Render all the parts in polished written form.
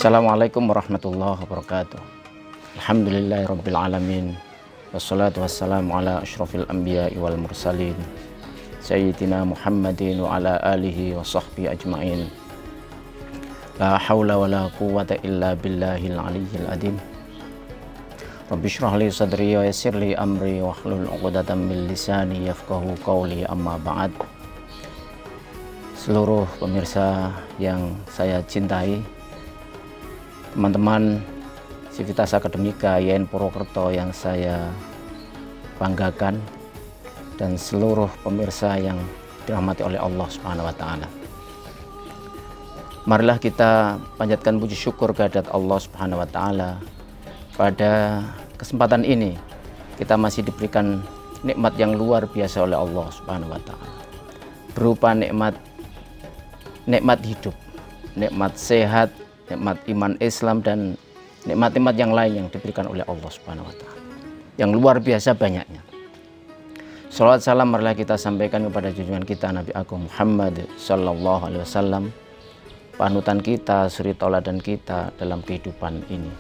Assalamualaikum warahmatullahi wabarakatuh. Alhamdulillahirabbil alamin. Wassalatu wassalamu ala asyrafil anbiya'i wal mursalin sayyidina Muhammadin wa ala alihi wa sahbihi ajma'in. La haula wa la quwwata illa billahil aliyyil azim. Rabbi shrah li sadri wa yassir li amri wa hlul 'uqdatam min lisani yafqahu qawli, amma ba'd. Seluruh pemirsa yang saya cintai, teman-teman Civitas Akademika YN Purwokerto yang saya banggakan, dan seluruh pemirsa yang dirahmati oleh Allah Subhanahu wa taala. Marilah kita panjatkan puji syukur kehadirat Allah Subhanahu wa taala. Pada kesempatan ini kita masih diberikan nikmat yang luar biasa oleh Allah Subhanahu wa taala, berupa nikmat hidup, nikmat sehat, nikmat iman Islam, dan nikmat-nikmat yang lain yang diberikan oleh Allah Subhanahu wa taala yang luar biasa banyaknya. Shalawat salam marilah kita sampaikan kepada junjungan kita Nabi Agung Muhammad sallallahu alaihi wasallam, panutan kita, suri tauladan kita dalam kehidupan ini.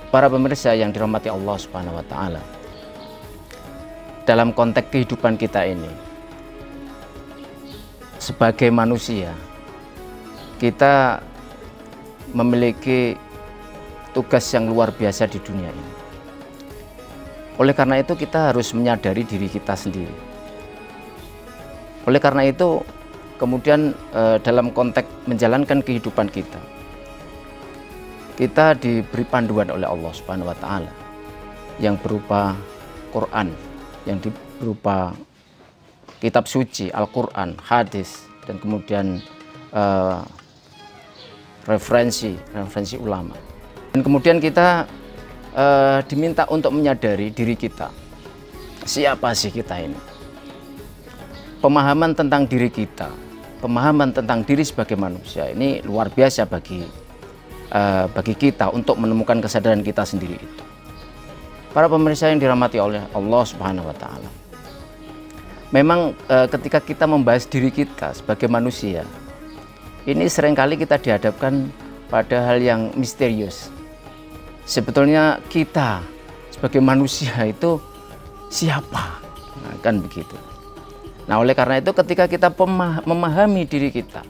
Para pemirsa yang dirahmati Allah Subhanahu wa taala, dalam konteks kehidupan kita ini sebagai manusia, kita memiliki tugas yang luar biasa di dunia ini. Oleh karena itu kita harus menyadari diri kita sendiri. Oleh karena itu kemudian dalam konteks menjalankan kehidupan kita diberi panduan oleh Allah Subhanahu wa taala yang berupa Quran, yang berupa kitab suci Al-Quran, hadis, dan kemudian referensi ulama. Dan kemudian kita diminta untuk menyadari diri kita. Siapa sih kita ini? Pemahaman tentang diri kita, pemahaman tentang diri sebagai manusia ini luar biasa bagi kita untuk menemukan kesadaran kita sendiri itu. Para pemirsa yang dirahmati oleh Allah Subhanahu wa taala, memang ketika kita membahas diri kita sebagai manusia, ini seringkali kita dihadapkan pada hal yang misterius. Sebetulnya kita sebagai manusia itu siapa? Nah, kan begitu. Nah, oleh karena itu ketika kita memahami diri kita,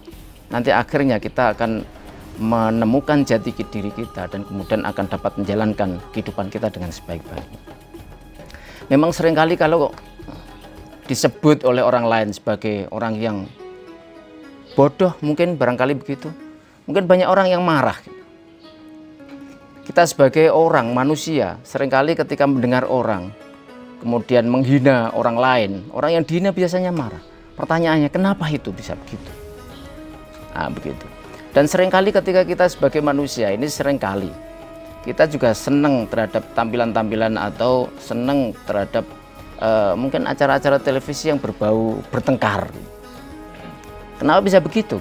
nanti akhirnya kita akan menemukan jati diri kita dan kemudian akan dapat menjalankan kehidupan kita dengan sebaik-baiknya. Memang seringkali kalau disebut oleh orang lain sebagai orang yang bodoh, mungkin barangkali begitu, mungkin banyak orang yang marah. Kita sebagai orang manusia seringkali ketika mendengar orang kemudian menghina orang lain, orang yang dihina biasanya marah. Pertanyaannya, kenapa itu bisa begitu? Nah, begitu. Dan seringkali ketika kita sebagai manusia ini seringkali kita juga senang terhadap tampilan-tampilan atau senang terhadap mungkin acara-acara televisi yang berbau bertengkar. Kenapa bisa begitu?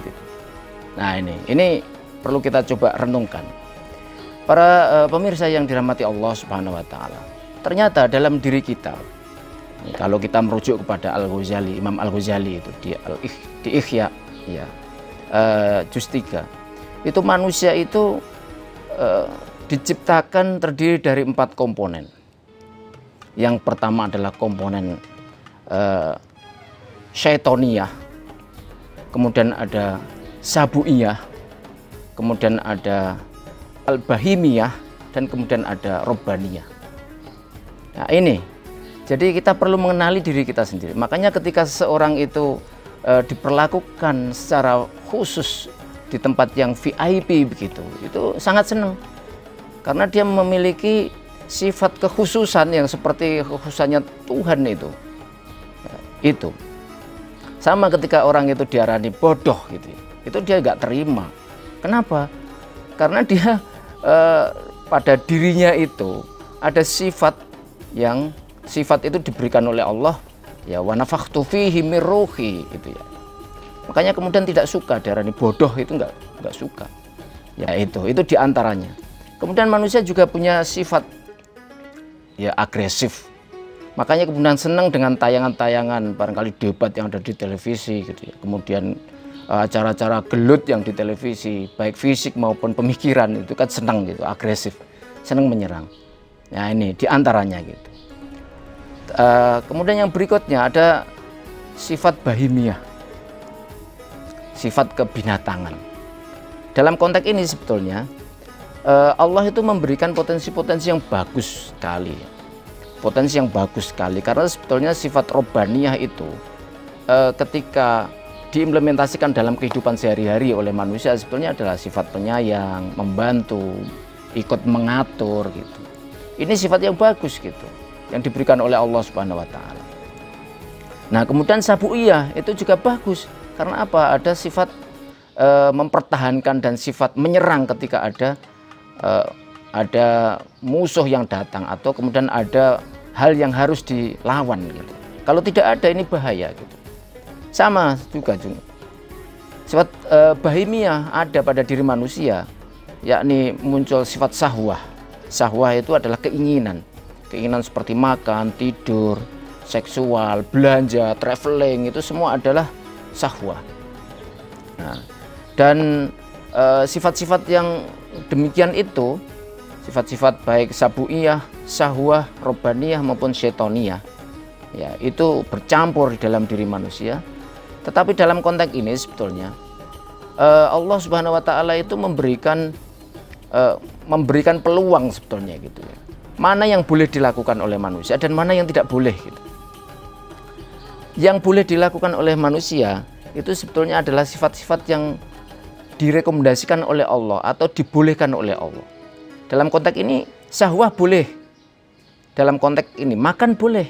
Nah, ini perlu kita coba renungkan. Para pemirsa yang dirahmati Allah Subhanahu wa taala, ternyata dalam diri kita, kalau kita merujuk kepada Al-Ghazali, Imam Al-Ghazali itu di Ihya, ya, juz 3, itu manusia itu diciptakan terdiri dari 4 komponen. Yang pertama adalah komponen syaitoniyah, kemudian ada sabuiyah, kemudian ada al-bahimiyah, dan kemudian ada robbaniyah. Nah, ini jadi kita perlu mengenali diri kita sendiri. Makanya ketika seseorang itu diperlakukan secara khusus di tempat yang VIP begitu, itu sangat senang karena dia memiliki sifat kekhususan yang seperti kekhususannya Tuhan itu. Itu sama ketika orang itu diarani bodoh gitu, itu dia nggak terima. Kenapa? Karena dia pada dirinya itu ada sifat itu diberikan oleh Allah, ya, wa nafakhtu fihi mir ruhi, itu ya. Makanya kemudian tidak suka diarani bodoh, itu nggak suka. Ya, itu diantaranya. Kemudian manusia juga punya sifat ya agresif. Makanya kemudian senang dengan tayangan-tayangan barangkali debat yang ada di televisi gitu ya. Kemudian acara-acara gelut yang di televisi, baik fisik maupun pemikiran, itu kan senang gitu, agresif, senang menyerang. Nah ini diantaranya gitu. Kemudian yang berikutnya ada sifat bahimiyah, sifat kebinatangan. Dalam konteks ini sebetulnya Allah itu memberikan potensi-potensi yang bagus sekali, potensi yang bagus sekali, karena sebetulnya sifat robbaniyah itu ketika diimplementasikan dalam kehidupan sehari-hari oleh manusia sebetulnya adalah sifat penyayang, membantu, ikut mengatur gitu. Ini sifat yang bagus gitu, yang diberikan oleh Allah Subhanahu wa taala. Nah, kemudian sabuiyah itu juga bagus. Karena apa? Ada sifat mempertahankan dan sifat menyerang ketika ada musuh yang datang atau kemudian ada hal yang harus dilawan gitu. Kalau tidak ada ini bahaya gitu. Sama juga sifat bahimiyah ada pada diri manusia, yakni muncul sifat sahwah. Sahwah itu adalah keinginan seperti makan, tidur, seksual, belanja, traveling, itu semua adalah sahwah. Nah, dan sifat-sifat yang demikian itu, sifat-sifat baik sabuiyah, sahwah, robbaniyah maupun syaitoniyah, ya itu bercampur di dalam diri manusia. Tetapi dalam konteks ini sebetulnya Allah Subhanahu wa taala itu memberikan peluang sebetulnya gitu ya. Mana yang boleh dilakukan oleh manusia dan mana yang tidak boleh gitu. Yang boleh dilakukan oleh manusia itu sebetulnya adalah sifat-sifat yang direkomendasikan oleh Allah atau dibolehkan oleh Allah. Dalam konteks ini syahwah boleh. Dalam konteks ini makan boleh.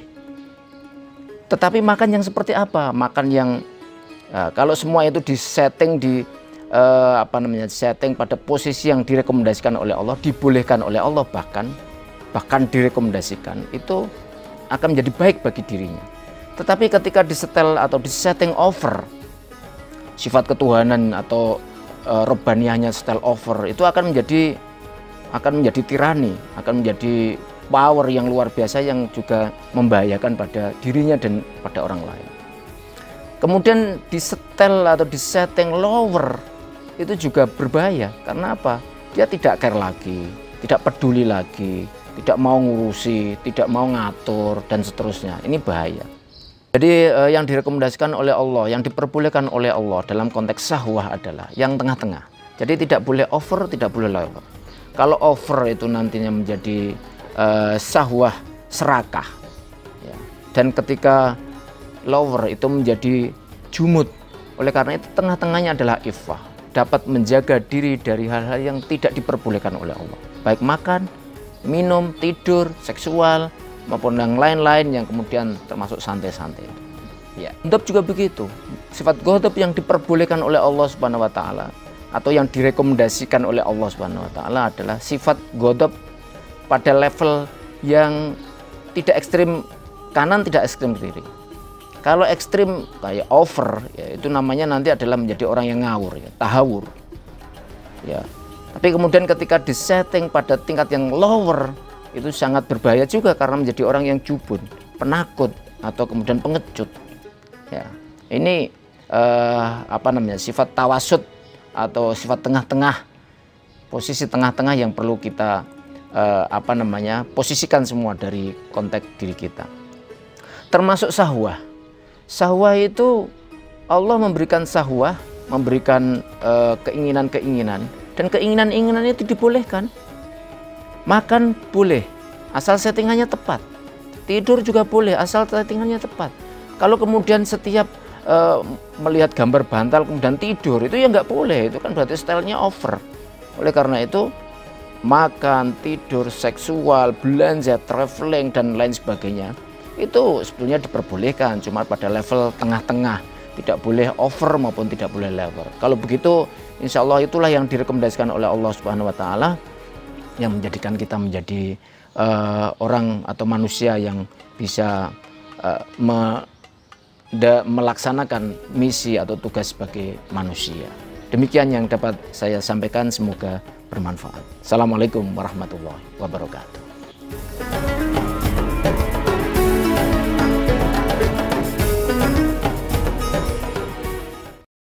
Tetapi makan yang seperti apa? Makan yang kalau semua itu disetting setting pada posisi yang direkomendasikan oleh Allah, dibolehkan oleh Allah, bahkan direkomendasikan, itu akan menjadi baik bagi dirinya. Tetapi ketika disetel atau disetting over, sifat ketuhanan atau robbaniyahnya setel over, itu akan menjadi tirani, akan menjadi power yang luar biasa yang juga membahayakan pada dirinya dan pada orang lain. Kemudian disetel atau disetting lower, itu juga berbahaya. Karena apa? Dia tidak care lagi, tidak peduli lagi, tidak mau ngurusi, tidak mau ngatur, dan seterusnya. Ini bahaya. Jadi yang direkomendasikan oleh Allah, yang diperbolehkan oleh Allah dalam konteks syahwah adalah yang tengah-tengah. Jadi tidak boleh over, tidak boleh lower. Kalau over itu nantinya menjadi syahwah serakah, ya. Dan ketika lower itu menjadi jumud. Oleh karena itu tengah-tengahnya adalah iffah, dapat menjaga diri dari hal-hal yang tidak diperbolehkan oleh Allah. Baik makan, minum, tidur, seksual, maupun yang lain-lain yang kemudian termasuk santai-santai. Ya, ghadab juga begitu. Sifat ghadab yang diperbolehkan oleh Allah Subhanahu wa taala atau yang direkomendasikan oleh Allah Subhanahu wa taala adalah sifat ghadab pada level yang tidak ekstrim kanan, tidak ekstrim kiri. Kalau ekstrim kayak over, ya itu namanya nanti adalah menjadi orang yang ngawur, ya, tahawur. Ya. Tapi kemudian ketika disetting pada tingkat yang lower, itu sangat berbahaya juga karena menjadi orang yang jubun, penakut, atau kemudian pengecut. Ya, ini sifat tawasud atau sifat tengah-tengah, posisi tengah-tengah yang perlu kita posisikan semua dari konteks diri kita. Termasuk sahwah. Sahwah itu Allah memberikan sahwah, memberikan keinginan-keinginan, dan keinginan-keinginan itu dibolehkan. Makan boleh, asal settingannya tepat. Tidur juga boleh, asal settingannya tepat. Kalau kemudian setiap melihat gambar bantal kemudian tidur, itu ya nggak boleh. Itu kan berarti stylenya over. Oleh karena itu, makan, tidur, seksual, belanja, traveling, dan lain sebagainya, itu sebetulnya diperbolehkan, cuma pada level tengah-tengah. Tidak boleh over maupun tidak boleh lower. Kalau begitu, insya Allah itulah yang direkomendasikan oleh Allah Subhanahu wa taala, yang menjadikan kita menjadi orang atau manusia yang bisa melaksanakan misi atau tugas sebagai manusia. Demikian yang dapat saya sampaikan, semoga bermanfaat. Assalamualaikum warahmatullahi wabarakatuh.